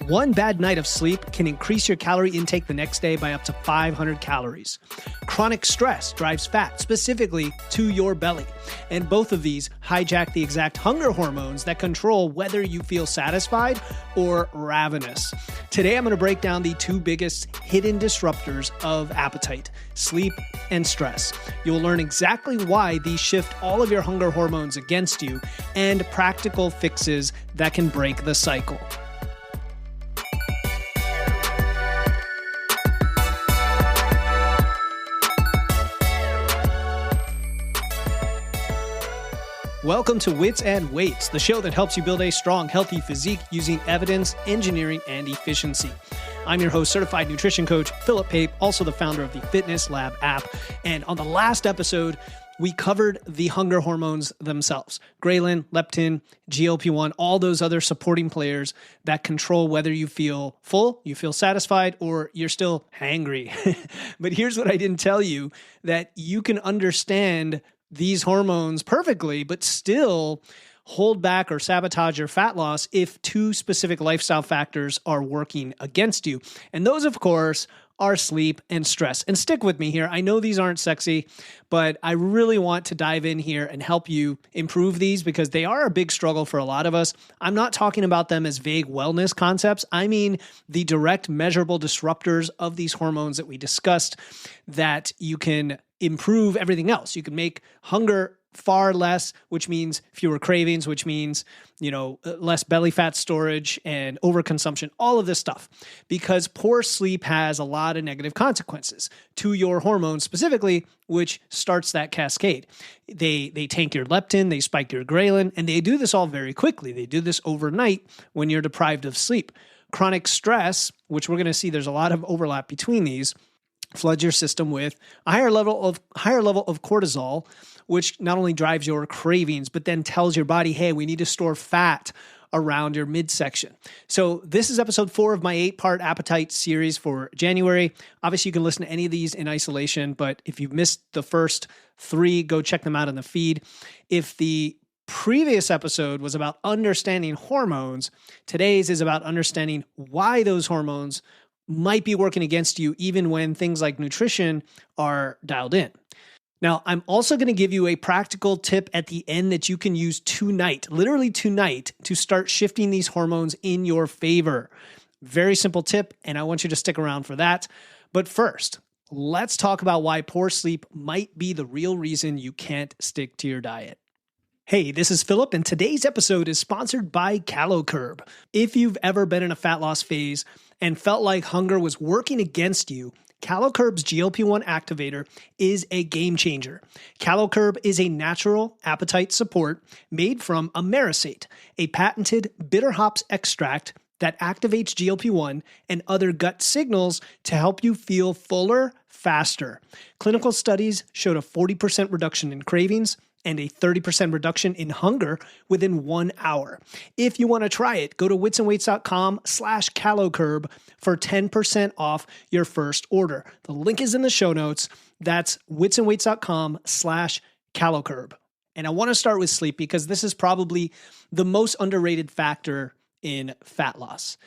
One bad night of sleep can increase your calorie intake the next day by up to 500 calories. Chronic stress drives fat specifically to your belly, and both of these hijack the exact hunger hormones that control whether you feel satisfied or ravenous. Today, I'm going to break down the two biggest hidden disruptors of appetite: sleep and stress. You'll learn exactly why these shift all of your hunger hormones against you and practical fixes that can break the cycle. Welcome to Wits and Weights, the show that helps you build a strong, healthy physique using evidence, engineering, and efficiency. I'm your host, certified nutrition coach, Philip Pape, also the founder of the Fitness Lab app. And on the last episode, we covered the hunger hormones themselves: ghrelin, leptin, GLP-1, all those other supporting players that control whether you feel full, you feel satisfied, or you're still hangry. But here's what I didn't tell you: that you can understand these hormones perfectly, but still hold back or sabotage your fat loss if two specific lifestyle factors are working against you. And those, of course, are sleep and stress. And stick with me here. I know these aren't sexy, but I really want to dive in here and help you improve these because they are a big struggle for a lot of us. I'm not talking about them as vague wellness concepts. I mean the direct measurable disruptors of these hormones that we discussed that you can improve everything else. You can make hunger far less, which means fewer cravings, which means, less belly fat storage and overconsumption, all of this stuff. Because poor sleep has a lot of negative consequences to your hormones specifically, which starts that cascade. They tank your leptin, they spike your ghrelin, and they do this all very quickly. They do this overnight when you're deprived of sleep. Chronic stress, which we're going to see there's a lot of overlap between these, floods your system with a higher level of cortisol, which not only drives your cravings, but then tells your body, hey, we need to store fat around your midsection. So this is episode 4 of my 8-part appetite series for January. Obviously, you can listen to any of these in isolation, but if you've missed the first 3, go check them out in the feed. If the previous episode was about understanding hormones, today's is about understanding why those hormones might be working against you even when things like nutrition are dialed in. Now, I'm also going to give you a practical tip at the end that you can use tonight, literally tonight, to start shifting these hormones in your favor. Very simple tip, and I want you to stick around for that. But first, let's talk about why poor sleep might be the real reason you can't stick to your diet. Hey, this is Philip, and today's episode is sponsored by CaloCurb. If you've ever been in a fat loss phase and felt like hunger was working against you, CaloCurb's GLP-1 activator is a game changer. CaloCurb is a natural appetite support made from americate, a patented bitter hops extract that activates GLP-1 and other gut signals to help you feel fuller faster. Clinical studies showed a 40% reduction in cravings and a 30% reduction in hunger within 1 hour. If you want to try it, go to witsandweights.com/CaloCurb for 10% off your first order. The link is in the show notes. That's witsandweights.com/CaloCurb. And I want to start with sleep because this is probably the most underrated factor in fat loss.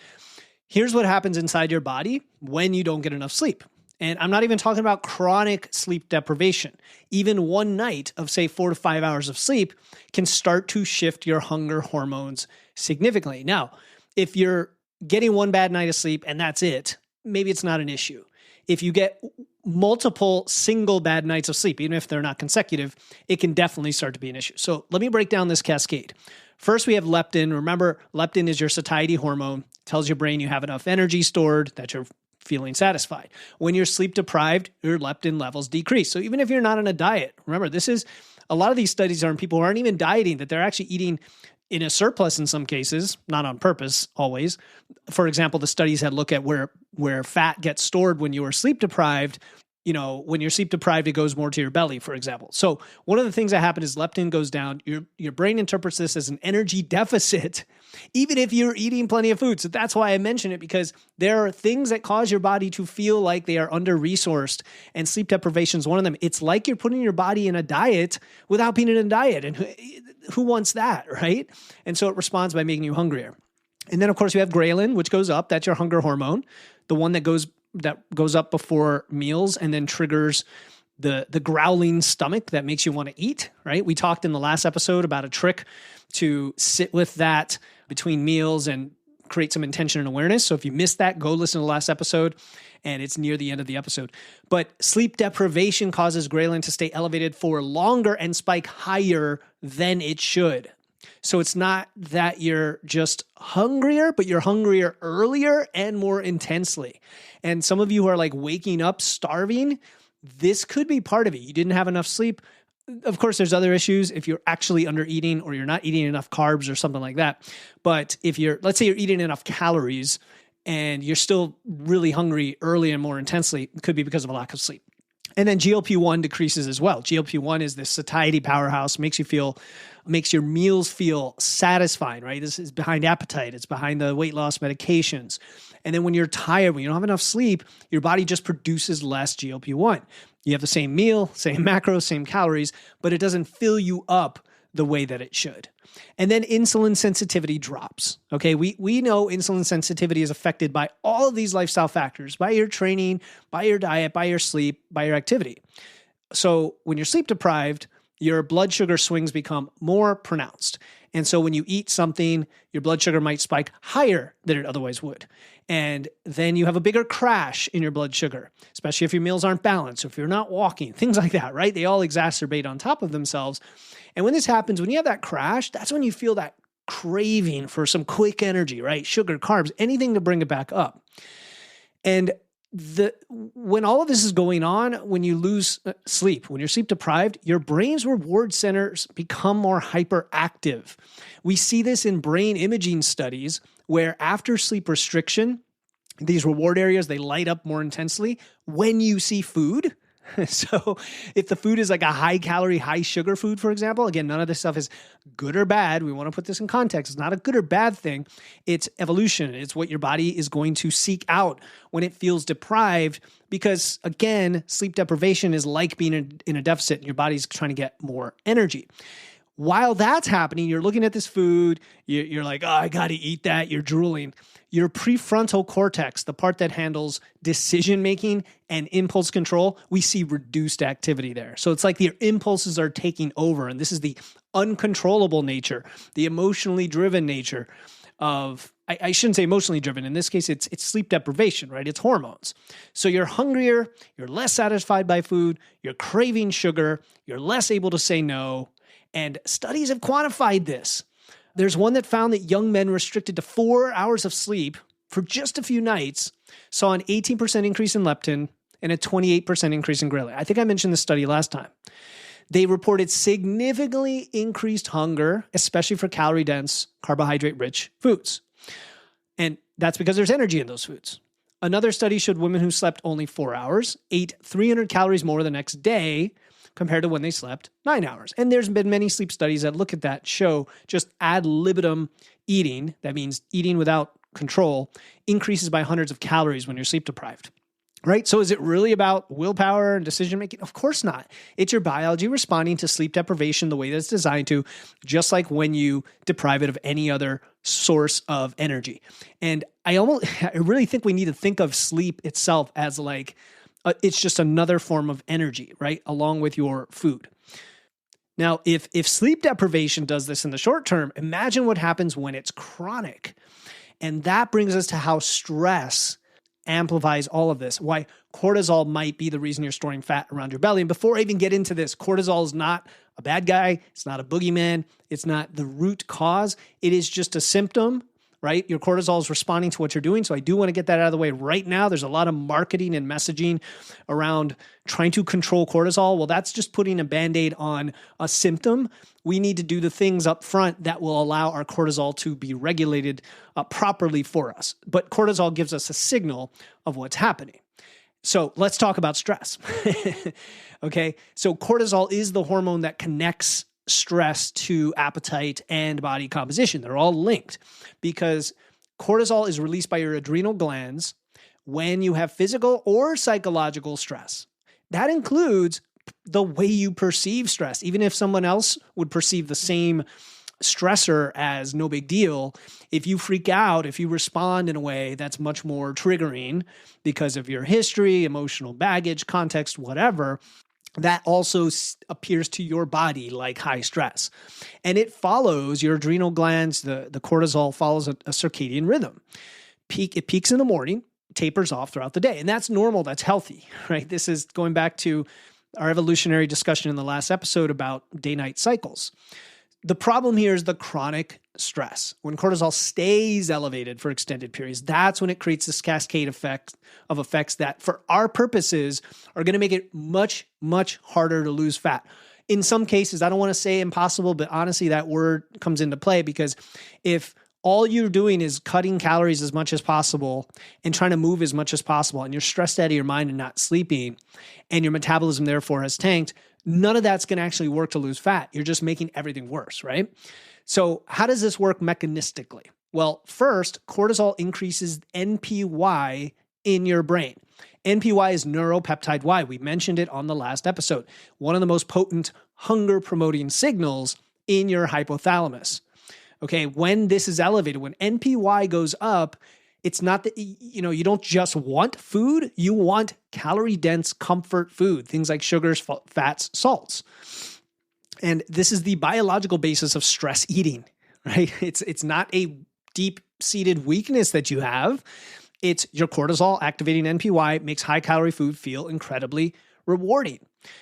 Here's what happens inside your body when you don't get enough sleep. And I'm not even talking about chronic sleep deprivation. Even one night of, say, 4 to 5 hours of sleep can start to shift your hunger hormones significantly. Now, if you're getting one bad night of sleep and that's it, maybe it's not an issue. If you get multiple single bad nights of sleep, even if they're not consecutive, it can definitely start to be an issue. So let me break down this cascade. First, we have leptin. Remember, leptin is your satiety hormone. It tells your brain you have enough energy stored, that you're feeling satisfied. When you're sleep deprived, your leptin levels decrease. So even if you're not on a diet, remember, a lot of these studies are on people who aren't even dieting, that they're actually eating in a surplus in some cases, not on purpose always. For example, the studies had looked at where fat gets stored when you are sleep deprived. When you're sleep deprived, it goes more to your belly, for example. So one of the things that happen is leptin goes down. Your brain interprets this as an energy deficit, even if you're eating plenty of food. So that's why I mention it, because there are things that cause your body to feel like they are under-resourced, and sleep deprivation is one of them. It's like you're putting your body in a diet without being in a diet. And who wants that, right? And so it responds by making you hungrier. And then, of course, you have ghrelin, which goes up. That's your hunger hormone, the one that goes up before meals and then triggers the growling stomach that makes you want to eat, right? We talked in the last episode about a trick to sit with that between meals and create some intention and awareness. So if you missed that, go listen to the last episode, and it's near the end of the episode. But sleep deprivation causes ghrelin to stay elevated for longer and spike higher than it should. So it's not that you're just hungrier, but you're hungrier earlier and more intensely. And some of you who are like waking up starving, this could be part of it. You didn't have enough sleep. Of course, there's other issues if you're actually under eating or you're not eating enough carbs or something like that. But if let's say you're eating enough calories and you're still really hungry early and more intensely, it could be because of a lack of sleep. And then GLP-1 decreases as well. GLP-1 is this satiety powerhouse, makes your meals feel satisfying, right? This is behind appetite. It's behind the weight loss medications. And then when you're tired, when you don't have enough sleep, your body just produces less GLP-1. You have the same meal, same macros, same calories, but it doesn't fill you up the way that it should. And then insulin sensitivity drops. Okay, we know insulin sensitivity is affected by all of these lifestyle factors, by your training, by your diet, by your sleep, by your activity. So when you're sleep deprived, your blood sugar swings become more pronounced. And so when you eat something, your blood sugar might spike higher than it otherwise would. And then you have a bigger crash in your blood sugar, especially if your meals aren't balanced, or if you're not walking, things like that, right? They all exacerbate on top of themselves. And when this happens, when you have that crash, that's when you feel that craving for some quick energy, right? Sugar, carbs, anything to bring it back up. And when all of this is going on, when you lose sleep, when you're sleep deprived, your brain's reward centers become more hyperactive. We see this in brain imaging studies where after sleep restriction, these reward areas, they light up more intensely when you see food. So if the food is like a high calorie, high sugar food, for example, again, none of this stuff is good or bad. We want to put this in context. It's not a good or bad thing. It's evolution. It's what your body is going to seek out when it feels deprived, because again, sleep deprivation is like being in a deficit and your body's trying to get more energy. While that's happening, you're looking at this food, you're like, oh, I got to eat that. You're drooling. Your prefrontal cortex, the part that handles decision-making and impulse control, we see reduced activity there. So it's like your impulses are taking over, and this is the uncontrollable nature, the emotionally driven nature of, I shouldn't say emotionally driven. In this case, it's sleep deprivation, right? It's hormones. So you're hungrier, you're less satisfied by food, you're craving sugar, you're less able to say no. And studies have quantified this. There's one that found that young men restricted to 4 hours of sleep for just a few nights saw an 18% increase in leptin and a 28% increase in ghrelin. I think I mentioned this study last time. They reported significantly increased hunger, especially for calorie-dense, carbohydrate-rich foods. And that's because there's energy in those foods. Another study showed women who slept only 4 hours ate 300 calories more the next day compared to when they slept 9 hours. And there's been many sleep studies that look at that, show just ad libitum eating, that means eating without control, increases by hundreds of calories when you're sleep deprived, right? So is it really about willpower and decision making? Of course not. It's your biology responding to sleep deprivation the way that it's designed to, just like when you deprive it of any other source of energy. And I really think we need to think of sleep itself as like, it's just another form of energy, right? Along with your food. Now, if sleep deprivation does this in the short term, imagine what happens when it's chronic. And that brings us to how stress amplifies all of this, why cortisol might be the reason you're storing fat around your belly. And before I even get into this, cortisol is not a bad guy. It's not a boogeyman. It's not the root cause. It is just a symptom, right? Your cortisol is responding to what you're doing. So I do want to get that out of the way right now. There's a lot of marketing and messaging around trying to control cortisol. Well, that's just putting a Band-Aid on a symptom. We need to do the things up front that will allow our cortisol to be regulated properly for us. But cortisol gives us a signal of what's happening. So let's talk about stress. Okay. So cortisol is the hormone that connects stress to appetite and body composition. They're all linked because cortisol is released by your adrenal glands when you have physical or psychological stress. That includes the way you perceive stress. Even if someone else would perceive the same stressor as no big deal. If you freak out, if you respond in a way that's much more triggering because of your history, emotional baggage, context, whatever, that also appears to your body like high stress. And it follows your adrenal glands, the cortisol follows a circadian rhythm. It peaks in the morning, tapers off throughout the day. And that's normal, that's healthy, right? This is going back to our evolutionary discussion in the last episode about day-night cycles. The problem here is the chronic stress. When cortisol stays elevated for extended periods, that's when it creates this cascade effect of effects that, for our purposes, are going to make it much, much harder to lose fat. In some cases, I don't want to say impossible, but honestly, that word comes into play because if all you're doing is cutting calories as much as possible and trying to move as much as possible, and you're stressed out of your mind and not sleeping, and your metabolism therefore has tanked, none of that's going to actually work to lose fat. You're just making everything worse, right? So how does this work mechanistically? Well, first, cortisol increases NPY in your brain. NPY is neuropeptide Y. We mentioned it on the last episode. One of the most potent hunger-promoting signals in your hypothalamus. Okay, when this is elevated, when NPY goes up, it's not that, you don't just want food, you want calorie-dense comfort food, things like sugars, fats, salts. And this is the biological basis of stress eating, right? It's not a deep-seated weakness that you have. It's your cortisol activating NPY makes high-calorie food feel incredibly rewarding.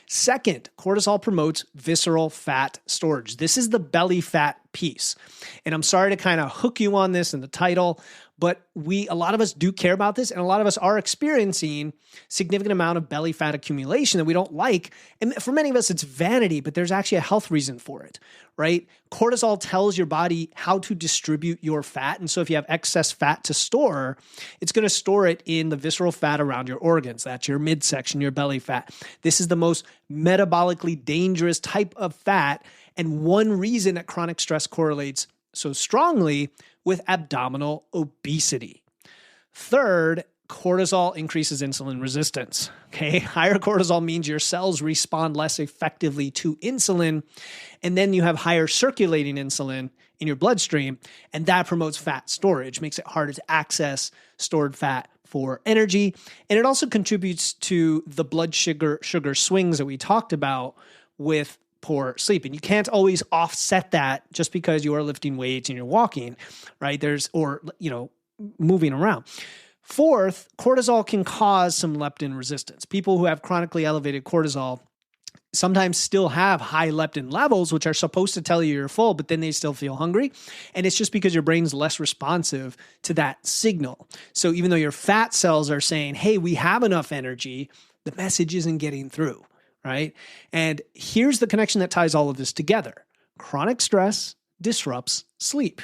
Second, cortisol promotes visceral fat storage. This is the belly fat piece. And I'm sorry to kind of hook you on this in the title, but a lot of us do care about this, and a lot of us are experiencing significant amount of belly fat accumulation that we don't like. And for many of us, it's vanity, but there's actually a health reason for it, right? Cortisol tells your body how to distribute your fat. And so if you have excess fat to store, it's going to store it in the visceral fat around your organs. That's your midsection, your belly fat. This is the most metabolically dangerous type of fat, and one reason that chronic stress correlates so strongly with abdominal obesity. Third, cortisol increases insulin resistance. Okay, higher cortisol means your cells respond less effectively to insulin, and then you have higher circulating insulin in your bloodstream, and that promotes fat storage, makes it harder to access stored fat for energy, and it also contributes to the blood sugar swings that we talked about with poor sleep. And you can't always offset that just because you are lifting weights and you're walking, right? Moving around. Fourth, cortisol can cause some leptin resistance. People who have chronically elevated cortisol sometimes still have high leptin levels, which are supposed to tell you you're full, but then they still feel hungry. And it's just because your brain's less responsive to that signal. So even though your fat cells are saying, hey, we have enough energy, the message isn't getting through. Right? And here's the connection that ties all of this together. Chronic stress disrupts sleep,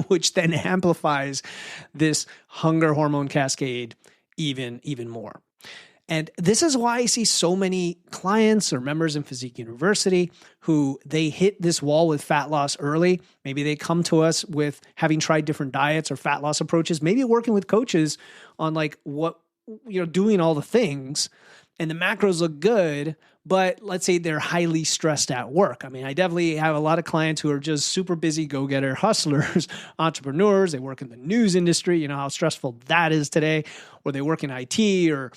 which then amplifies this hunger hormone cascade even more. And this is why I see so many clients or members in Physique University who they hit this wall with fat loss early. Maybe they come to us with having tried different diets or fat loss approaches, maybe working with coaches on doing all the things. And the macros look good, but let's say they're highly stressed at work. I mean, I definitely have a lot of clients who are just super busy, go-getter hustlers, entrepreneurs. They work in the news industry. You know how stressful that is today. Or they work in IT or,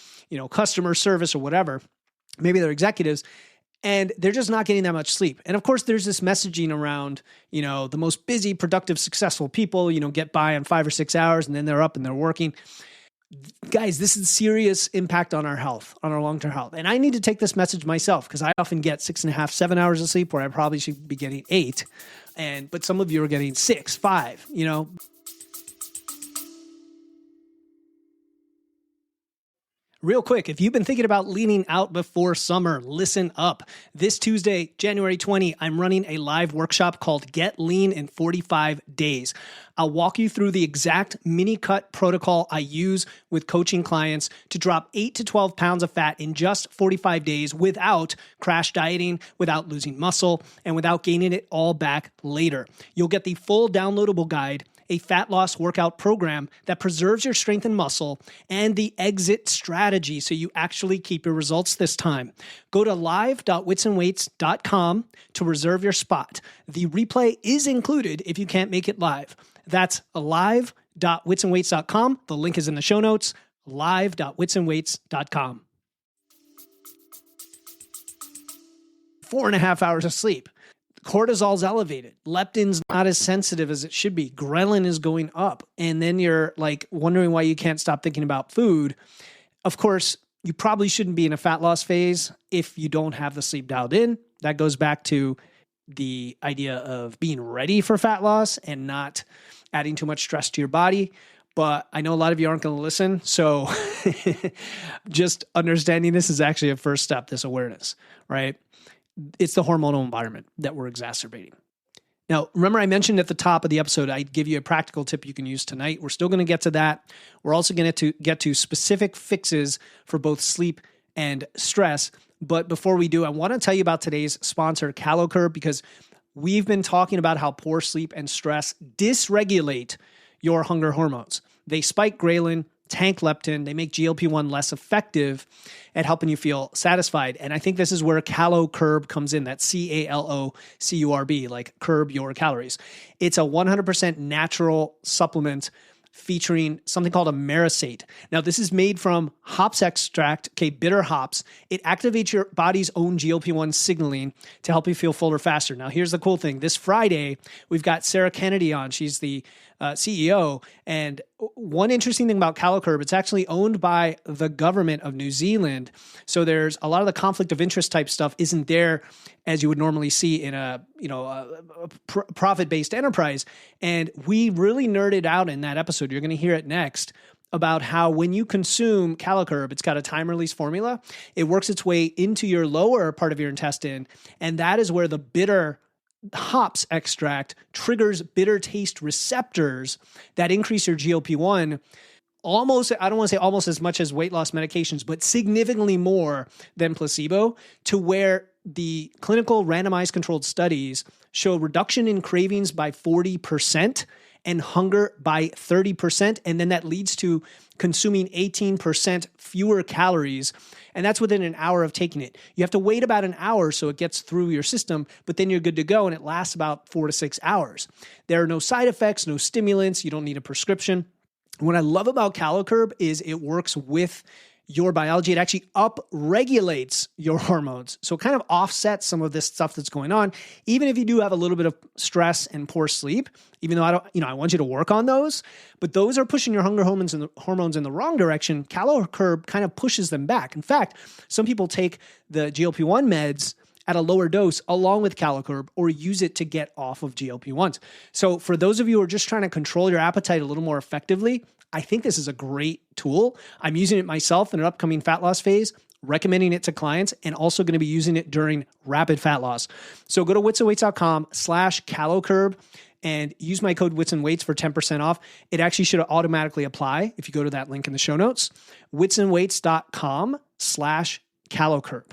customer service or whatever. Maybe they're executives. And they're just not getting that much sleep. And of course, there's this messaging around, the most busy, productive, successful people, get by in 5 or 6 hours and then they're up and they're working. Guys, this is serious impact on our health, on our long-term health. And I need to take this message myself because I often get 6.5, 7 hours of sleep where I probably should be getting 8. But some of you are getting 6, 5, Real quick, if you've been thinking about leaning out before summer, listen up. This Tuesday, January 20, I'm running a live workshop called Get Lean in 45 Days. I'll walk you through the exact mini cut protocol I use with coaching clients to drop 8 to 12 pounds of fat in just 45 days without crash dieting, without losing muscle, and without gaining it all back later. You'll get the full downloadable guide a fat loss workout program that preserves your strength and muscle, and the exit strategy so you actually keep your results this time. Go to live.witsandweights.com to reserve your spot. The replay is included if you can't make it live. That's live.witsandweights.com. The link is in the show notes, live.witsandweights.com. 4.5 hours of sleep. Cortisol's elevated. Leptin's not as sensitive as it should be. Ghrelin is going up. And then you're like wondering why you can't stop thinking about food. Of course, you probably shouldn't be in a fat loss phase if you don't have the sleep dialed in. That goes back to the idea of being ready for fat loss and not adding too much stress to your body. But I know a lot of you aren't going to listen. So just understanding this is actually a first step, this awareness, right? It's the hormonal environment that we're exacerbating. Now, remember I mentioned at the top of the episode, I'd give you a practical tip you can use tonight. We're still going to get to that. We're also going to get to specific fixes for both sleep and stress. But before we do, I want to tell you about today's sponsor, CaloCurb, because we've been talking about how poor sleep and stress dysregulate your hunger hormones. They spike ghrelin, tank leptin, they make GLP-1 less effective at helping you feel satisfied. And I think this is where CaloCurb comes in, that CALOCURB, like curb your calories. It's a 100% natural supplement featuring something called a marasate. Now, this is made from hops extract, bitter hops. It activates your body's own GLP-1 signaling to help you feel fuller faster. Now, here's the cool thing. This Friday, we've got Sarah Kennedy on. She's the CEO. And one interesting thing about CaloCurb, it's actually owned by the government of New Zealand. So there's a lot of the conflict of interest type stuff isn't there as you would normally see in a profit-based enterprise. And we really nerded out in that episode. You're going to hear it next about how when you consume CaloCurb, it's got a time-release formula. It works its way into your lower part of your intestine. And that is where the bitter hops extract triggers bitter taste receptors that increase your GLP-1 almost, I don't want to say almost as much as weight loss medications, but significantly more than placebo, to where the clinical randomized controlled studies show reduction in cravings by 40% and hunger by 30%. And then that leads to consuming 18% fewer calories. And that's within an hour of taking it. You have to wait about an hour so it gets through your system, but then you're good to go, and it lasts about 4 to 6 hours. There are no side effects, no stimulants. You don't need a prescription. What I love about CaloCurb is it works with your biology. It actually up-regulates your hormones. So it kind of offsets some of this stuff that's going on. Even if you do have a little bit of stress and poor sleep, even though I want you to work on those, but those are pushing your hunger hormones in the wrong direction. CaloCurb kind of pushes them back. In fact, some people take the GLP-1 meds at a lower dose along with CaloCurb or use it to get off of GLP-1s. So for those of you who are just trying to control your appetite a little more effectively, I think this is a great tool. I'm using it myself in an upcoming fat loss phase, recommending it to clients, and also going to be using it during rapid fat loss. So go to witsandweights.com/CaloCurb and use my code WitsandWeights for 10% off. It actually should automatically apply if you go to that link in the show notes, witsandweights.com/CaloCurb.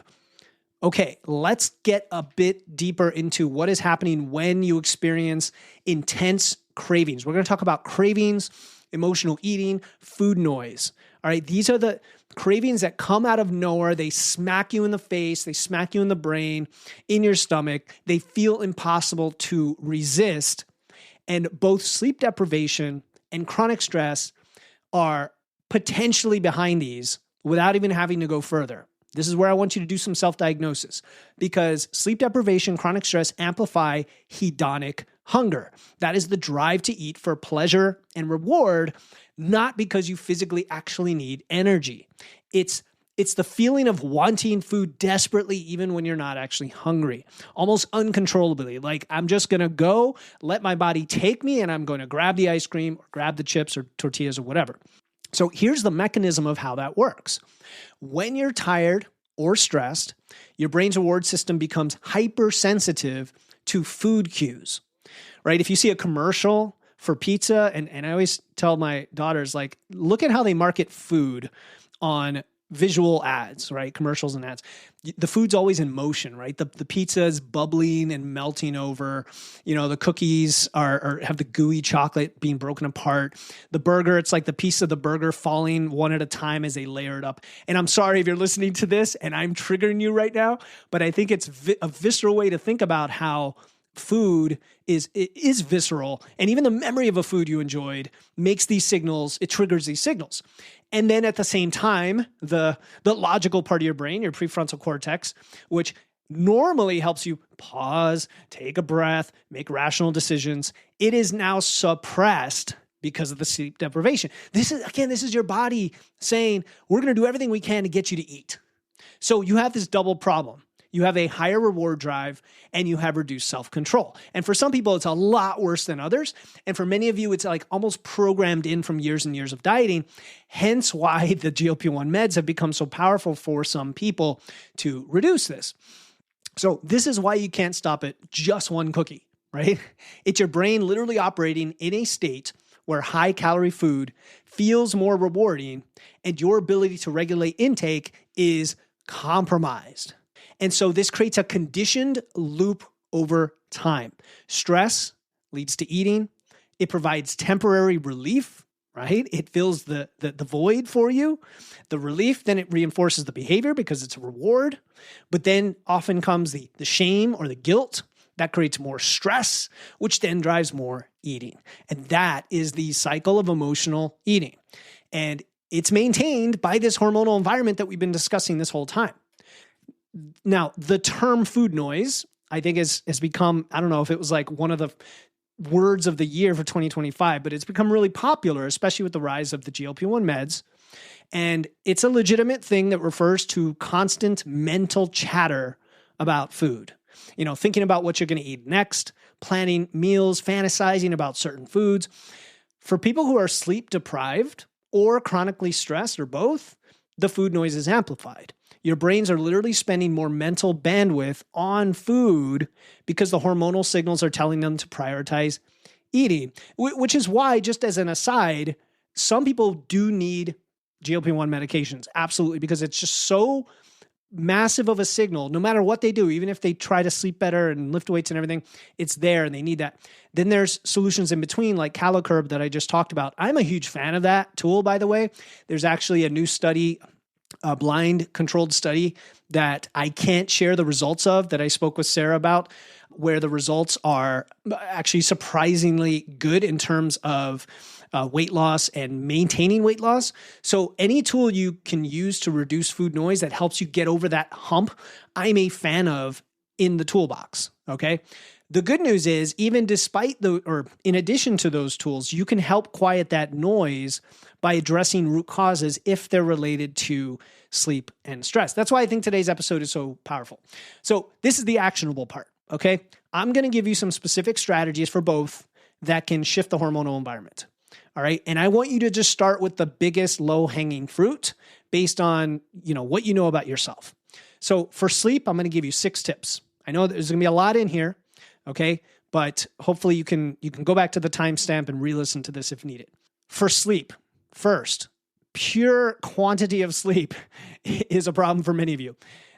Okay, let's get a bit deeper into what is happening when you experience intense cravings. We're going to talk about cravings, emotional eating, food noise. All right, these are the cravings that come out of nowhere. They smack you in the face, they smack you in the brain, in your stomach. They feel impossible to resist. And both sleep deprivation and chronic stress are potentially behind these without even having to go further. This is where I want you to do some self-diagnosis, because sleep deprivation, chronic stress amplify hedonic hunger. That is the drive to eat for pleasure and reward, not because you physically actually need energy. It's the feeling of wanting food desperately, even when you're not actually hungry, almost uncontrollably. Like, I'm just going to go, let my body take me, and I'm going to grab the ice cream or grab the chips or tortillas or whatever. So here's the mechanism of how that works. When you're tired or stressed, your brain's reward system becomes hypersensitive to food cues, right? If you see a commercial for pizza, and I always tell my daughters, like, look at how they market food on visual ads, right? Commercials and ads. The food's always in motion, right? The pizza is bubbling and melting over. The cookies have the gooey chocolate being broken apart. The burger, it's like the piece of the burger falling one at a time as they layer it up. And I'm sorry if you're listening to this and I'm triggering you right now, but I think it's a visceral way to think about how food is visceral. And even the memory of a food you enjoyed makes these signals, it triggers these signals. And then at the same time, the logical part of your brain, your prefrontal cortex, which normally helps you pause, take a breath, make rational decisions, it is now suppressed because of the sleep deprivation. This is your body saying, we're going to do everything we can to get you to eat. So you have this double problem. You have a higher reward drive and you have reduced self-control. And for some people, it's a lot worse than others. And for many of you, it's like almost programmed in from years and years of dieting. Hence why the GLP-1 meds have become so powerful for some people to reduce this. So this is why you can't stop at just one cookie, right? It's your brain literally operating in a state where high calorie food feels more rewarding and your ability to regulate intake is compromised. And so this creates a conditioned loop over time. Stress leads to eating. It provides temporary relief, right? It fills the void for you. The relief, then it reinforces the behavior because it's a reward. But then often comes the shame or the guilt. That creates more stress, which then drives more eating. And that is the cycle of emotional eating. And it's maintained by this hormonal environment that we've been discussing this whole time. Now, the term food noise, I think has become, I don't know if it was like one of the words of the year for 2025, but it's become really popular, especially with the rise of the GLP-1 meds. And it's a legitimate thing that refers to constant mental chatter about food. Thinking about what you're going to eat next, planning meals, fantasizing about certain foods. For people who are sleep deprived or chronically stressed or both, the food noise is amplified. Your brains are literally spending more mental bandwidth on food because the hormonal signals are telling them to prioritize eating, which is why, just as an aside, some people do need GLP-1 medications. Absolutely, because it's just so massive of a signal. No matter what they do, even if they try to sleep better and lift weights and everything, it's there and they need that. Then there's solutions in between like CaloCurb that I just talked about. I'm a huge fan of that tool, by the way. There's actually a new study, a blind controlled study that I can't share the results of that I spoke with Sarah about, where the results are actually surprisingly good in terms of weight loss and maintaining weight loss. So any tool you can use to reduce food noise that helps you get over that hump, I'm a fan of in the toolbox, okay? The good news is, even in addition to those tools, you can help quiet that noise by addressing root causes if they're related to sleep and stress. That's why I think today's episode is so powerful. So this is the actionable part, okay? I'm going to give you some specific strategies for both that can shift the hormonal environment, all right? And I want you to just start with the biggest low-hanging fruit based on, what you know about yourself. So for sleep, I'm going to give you 6 tips. I know there's going to be a lot in here, okay? But hopefully you can go back to the timestamp and re-listen to this if needed. For sleep, first, pure quantity of sleep is a problem for many of you.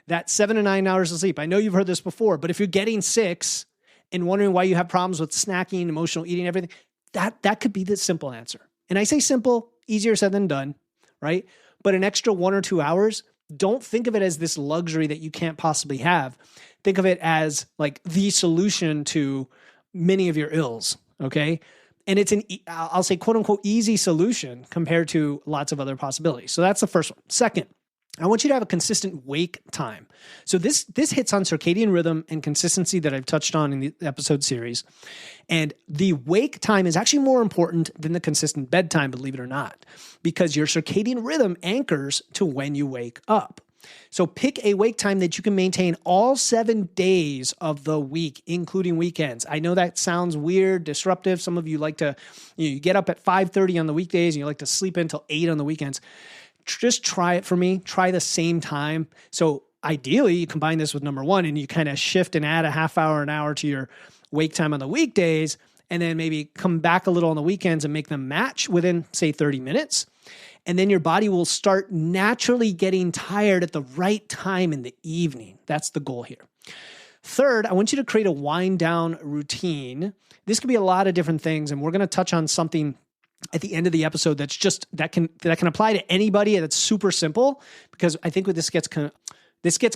That 7 to 9 hours of sleep. I know you've heard this before, but if you're getting 6 and wondering why you have problems with snacking, emotional eating, everything, that could be the simple answer. And I say simple, easier said than done, right? But an extra 1 or 2 hours, don't think of it as this luxury that you can't possibly have. Think of it as like the solution to many of your ills, okay? And it's I'll say quote unquote easy solution compared to lots of other possibilities. So that's the first one. Second, I want you to have a consistent wake time. So this hits on circadian rhythm and consistency that I've touched on in the episode series. And the wake time is actually more important than the consistent bedtime, believe it or not, because your circadian rhythm anchors to when you wake up. So pick a wake time that you can maintain all 7 days of the week, including weekends. I know that sounds weird, disruptive. Some of you like to, you get up at 5:30 on the weekdays and you like to sleep until 8 on the weekends. Just try it for me. Try the same time. So ideally, you combine this with number 1 and you kind of shift and add a half hour, an hour to your wake time on the weekdays. and then maybe come back a little on the weekends and make them match within, say, 30 minutes. And then your body will start naturally getting tired at the right time in the evening. That's the goal here. Third, I want you to create a wind down routine. This could be a lot of different things, and we're going to touch on something at the end of the episode that's just that can apply to anybody. That's super simple, because I think this gets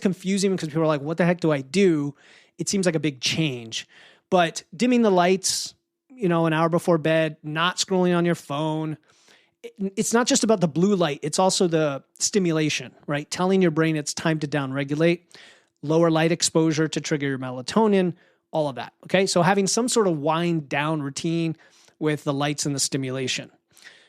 confusing because people are like, "What the heck do I do?" It seems like a big change, but dimming the lights, an hour before bed, not scrolling on your phone. It's not just about the blue light. It's also the stimulation, right? Telling your brain it's time to downregulate, lower light exposure to trigger your melatonin, all of that. Okay. So having some sort of wind down routine with the lights and the stimulation.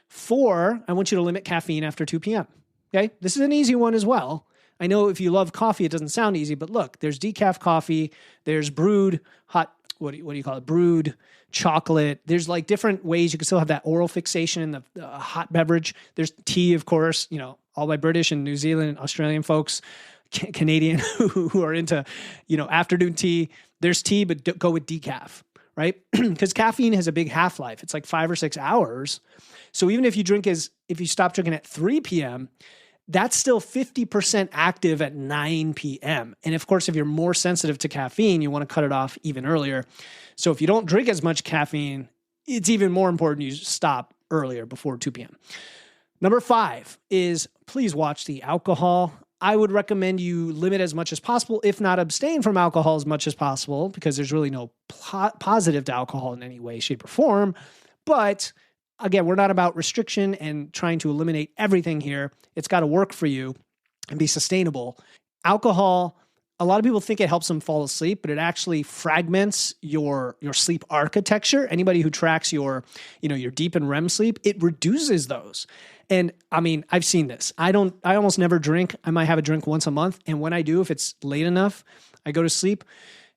4, I want you to limit caffeine after 2 p.m. Okay. This is an easy one as well. I know if you love coffee, it doesn't sound easy, but look, there's decaf coffee, there's brewed hot, what do you call it? Brewed chocolate. There's like different ways you can still have that oral fixation in the hot beverage. There's tea, of course, all my British and New Zealand and Australian folks, Canadian who are into, afternoon tea. There's tea, but go with decaf, right? Because caffeine has a big half-life. It's like 5 or 6 hours. So even if you stop drinking at 3 p.m., that's still 50% active at 9 p.m. And of course, if you're more sensitive to caffeine, you want to cut it off even earlier. So if you don't drink as much caffeine, it's even more important you stop earlier, before 2 p.m. Number 5 is please watch the alcohol. I would recommend you limit as much as possible, if not abstain from alcohol as much as possible, because there's really no positive to alcohol in any way, shape, or form. But again, we're not about restriction and trying to eliminate everything here. It's got to work for you and be sustainable. Alcohol, a lot of people think it helps them fall asleep, but it actually fragments your sleep architecture. Anybody who tracks your deep and REM sleep, it reduces those. And I mean, I've seen this. I almost never drink. I might have a drink once a month. And when I do, if it's late enough, I go to sleep,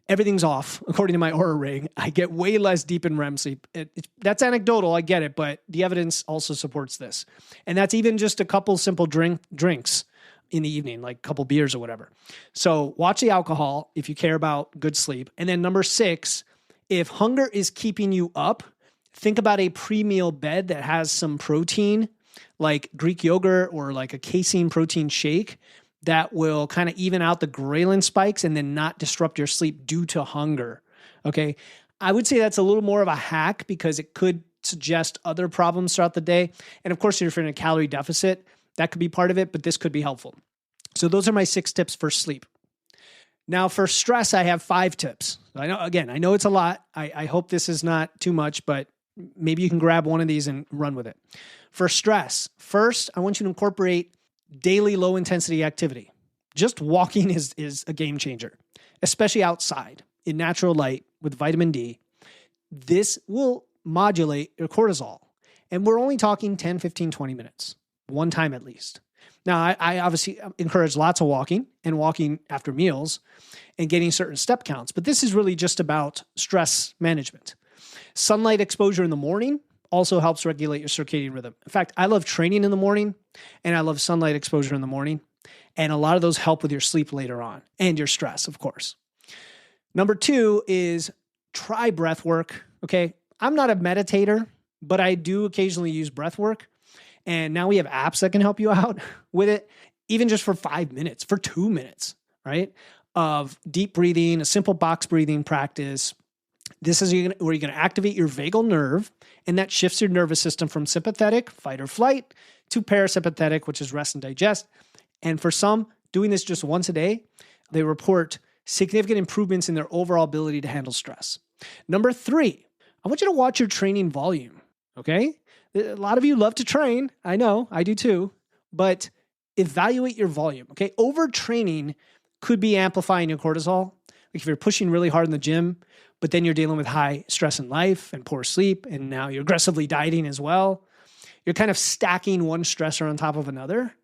everything's off. According to my Oura ring, I get way less deep in REM sleep. That's anecdotal. I get it, but the evidence also supports this. And that's even just a couple simple drinks in the evening, like a couple beers or whatever. So watch the alcohol if you care about good sleep. And then number 6, if hunger is keeping you up, think about a pre-meal bed that has some protein, like Greek yogurt or like a casein protein shake, that will kind of even out the ghrelin spikes and then not disrupt your sleep due to hunger. Okay. I would say that's a little more of a hack because it could suggest other problems throughout the day. And of course, if you're in a calorie deficit, that could be part of it, but this could be helpful. So those are my 6 tips for sleep. Now for stress, I have 5 tips. I know it's a lot. I hope this is not too much, but maybe you can grab one of these and run with it. For stress, first, I want you to incorporate daily low intensity activity. Just walking is a game changer, especially outside in natural light with vitamin D. This will modulate your cortisol. And we're only talking 10, 15, 20 minutes, one time at least. Now, I obviously encourage lots of walking and walking after meals and getting certain step counts, but this is really just about stress management. Sunlight exposure in the morning also helps regulate your circadian rhythm. In fact, I love training in the morning and I love sunlight exposure in the morning. And a lot of those help with your sleep later on and your stress, of course. Number 2 is try breath work. Okay. I'm not a meditator, but I do occasionally use breath work. And now we have apps that can help you out with it, even just for 5 minutes, for 2 minutes, right? Of deep breathing, a simple box breathing practice. This is where you're going to activate your vagal nerve, and that shifts your nervous system from sympathetic, fight or flight, to parasympathetic, which is rest and digest. And for some, doing this just once a day, they report significant improvements in their overall ability to handle stress. Number 3, I want you to watch your training volume, okay? A lot of you love to train. I know, I do too. But evaluate your volume, okay? Overtraining could be amplifying your cortisol. Like if you're pushing really hard in the gym, but then you're dealing with high stress in life and poor sleep, and now you're aggressively dieting as well. You're kind of stacking one stressor on top of another.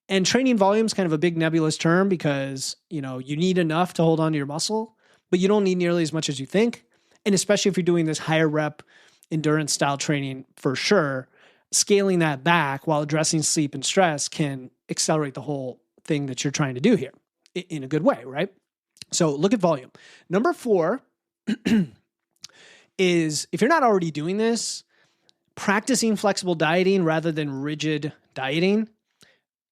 And training volume is kind of a big nebulous term because, you need enough to hold on to your muscle, but you don't need nearly as much as you think. And especially if you're doing this higher rep endurance style training, for sure, scaling that back while addressing sleep and stress can accelerate the whole thing that you're trying to do here in a good way, right? So look at volume. Number 4 is if you're not already doing this, practicing flexible dieting rather than rigid dieting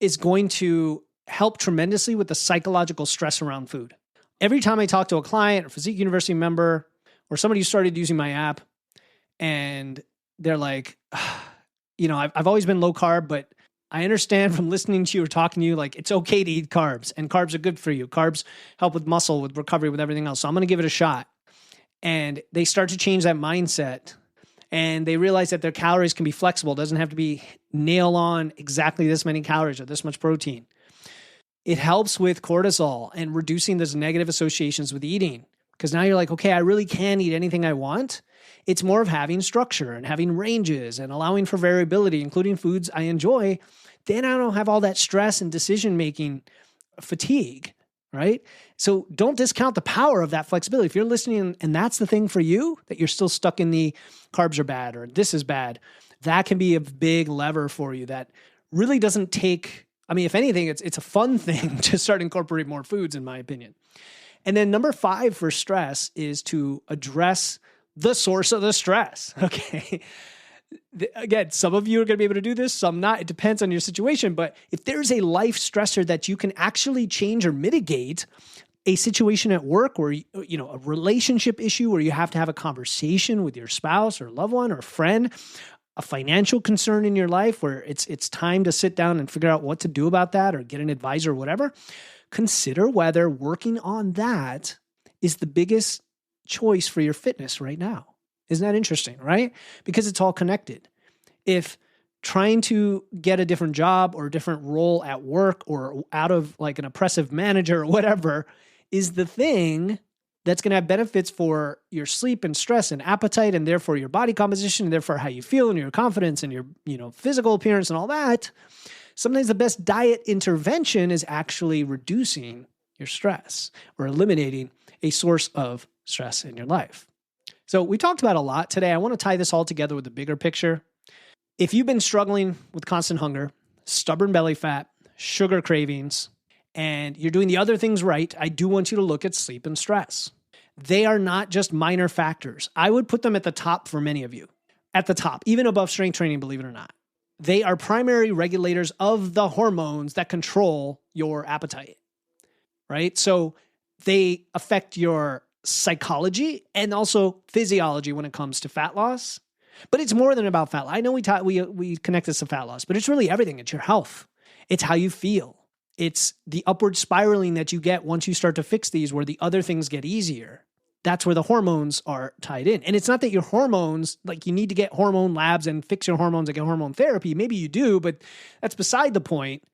is going to help tremendously with the psychological stress around food. Every time I talk to a client or Physique University member or somebody who started using my app and they're like, I've always been low carb, but I understand from listening to you or talking to you, like it's okay to eat carbs and carbs are good for you. Carbs help with muscle, with recovery, with everything else. So I'm going to give it a shot. And they start to change that mindset and they realize that their calories can be flexible. It doesn't have to be nail on exactly this many calories or this much protein. It helps with cortisol and reducing those negative associations with eating. Because now you're like, okay, I really can eat anything I want. It's more of having structure and having ranges and allowing for variability, including foods I enjoy. Then I don't have all that stress and decision-making fatigue, right? So don't discount the power of that flexibility. If you're listening and that's the thing for you, that you're still stuck in the carbs are bad or this is bad, that can be a big lever for you that really doesn't take, if anything, it's a fun thing to start incorporating more foods, in my opinion. And then number 5 for stress is to address the source of the stress, okay? Again, some of you are going to be able to do this, some not. It depends on your situation. But if there's a life stressor that you can actually change or mitigate, a situation at work or, a relationship issue where you have to have a conversation with your spouse or loved one or friend, a financial concern in your life where it's time to sit down and figure out what to do about that or get an advisor or whatever, consider whether working on that is the biggest choice for your fitness right now. Isn't that interesting, right? Because it's all connected. If trying to get a different job or a different role at work or out of like an oppressive manager or whatever is the thing that's going to have benefits for your sleep and stress and appetite and therefore your body composition and therefore how you feel and your confidence and your physical appearance and all that, sometimes the best diet intervention is actually reducing your stress or eliminating a source of stress in your life. So we talked about a lot today. I want to tie this all together with the bigger picture. If you've been struggling with constant hunger, stubborn belly fat, sugar cravings, and you're doing the other things right, I do want you to look at sleep and stress. They are not just minor factors. I would put them at the top for many of you. At the top, even above strength training, believe it or not. They are primary regulators of the hormones that control your appetite, right? So they affect your psychology and also physiology when it comes to fat loss. But it's more than about fat loss. I know we connect this to fat loss, but it's really everything. It's your health. It's how you feel. It's the upward spiraling that you get once you start to fix these where the other things get easier. That's where the hormones are tied in. And it's not that your hormones, like you need to get hormone labs and fix your hormones and get hormone therapy. Maybe you do, but that's beside the point.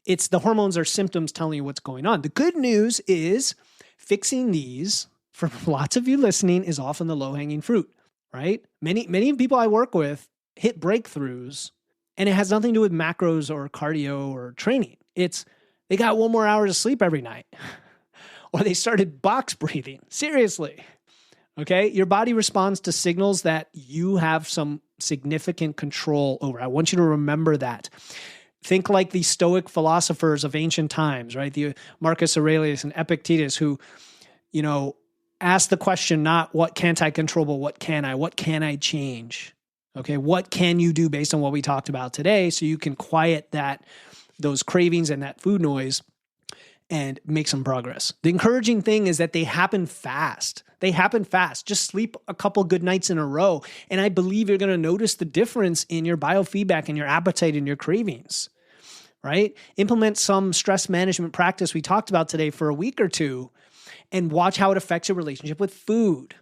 It's the hormones are symptoms telling you what's going on. The good news is fixing these, for lots of you listening, is often the low-hanging fruit, right? Many people I work with hit breakthroughs, and it has nothing to do with macros or cardio or training. It's they got 1 more hour of sleep every night, or they started box breathing. Seriously, okay? Your body responds to signals that you have some significant control over. I want you to remember that. Think like the Stoic philosophers of ancient times, right? The Marcus Aurelius and Epictetus who, ask the question, not what can't I control, but what can I change? Okay, what can you do based on what we talked about today so you can quiet those cravings and that food noise and make some progress. The encouraging thing is that they happen fast. Just sleep a couple good nights in a row. And I believe you're going to notice the difference in your biofeedback and your appetite and your cravings, right? Implement some stress management practice we talked about today for a week or two and watch how it affects your relationship with food.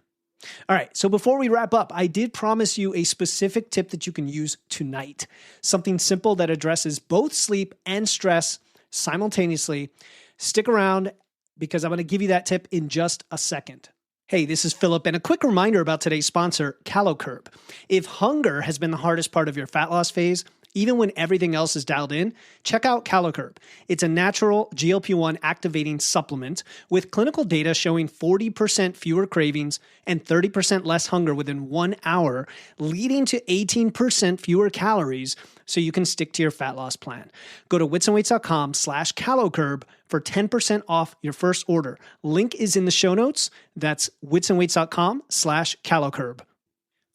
All right, so before we wrap up, I did promise you a specific tip that you can use tonight. Something simple that addresses both sleep and stress simultaneously. Stick around because I'm going to give you that tip in just a second. Hey, this is Philip, and a quick reminder about today's sponsor, CaloCurb. If hunger has been the hardest part of your fat loss phase, even when everything else is dialed in, check out CaloCurb. It's a natural GLP-1 activating supplement with clinical data showing 40% fewer cravings and 30% less hunger within 1 hour, leading to 18% fewer calories so you can stick to your fat loss plan. Go to witsandweights.com/CaloCurb for 10% off your first order. Link is in the show notes. That's witsandweights.com/CaloCurb.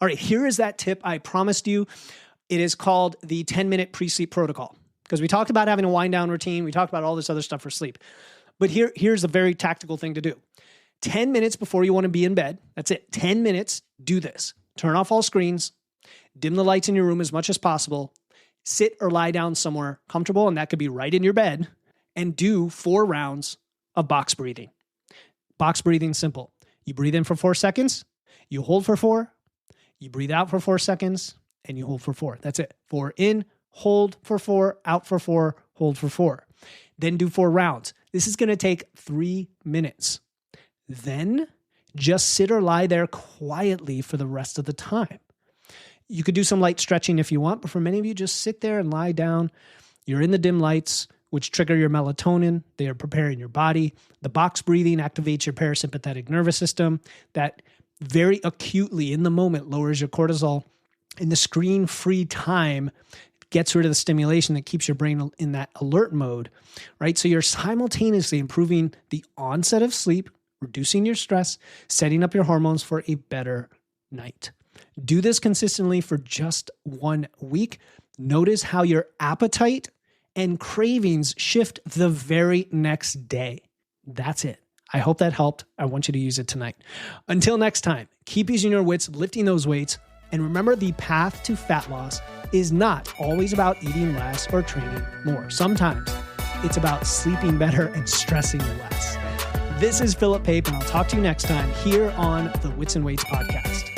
All right, here is that tip I promised you. It is called the 10-minute pre-sleep protocol, because we talked about having a wind down routine. We talked about all this other stuff for sleep. But here's a very tactical thing to do. 10 minutes before you want to be in bed, that's it. 10 minutes, do this. Turn off all screens, dim the lights in your room as much as possible, sit or lie down somewhere comfortable, and that could be right in your bed, and do 4 rounds of box breathing. Box breathing, simple. You breathe in for 4 seconds, you hold for 4, you breathe out for 4 seconds, and you hold for 4. That's it. 4 in, hold for 4, out for 4, hold for 4. Then do 4 rounds. This is going to take 3 minutes. Then just sit or lie there quietly for the rest of the time. You could do some light stretching if you want, but for many of you, just sit there and lie down. You're in the dim lights, which trigger your melatonin. They are preparing your body. The box breathing activates your parasympathetic nervous system. That very acutely in the moment lowers your cortisol. And the screen-free time gets rid of the stimulation that keeps your brain in that alert mode, right? So you're simultaneously improving the onset of sleep, reducing your stress, setting up your hormones for a better night. Do this consistently for just 1 week. Notice how your appetite and cravings shift the very next day. That's it. I hope that helped. I want you to use it tonight. Until next time, keep using your wits, lifting those weights, and remember, the path to fat loss is not always about eating less or training more. Sometimes it's about sleeping better and stressing less. This is Philip Pape, and I'll talk to you next time here on the Wits and Weights podcast.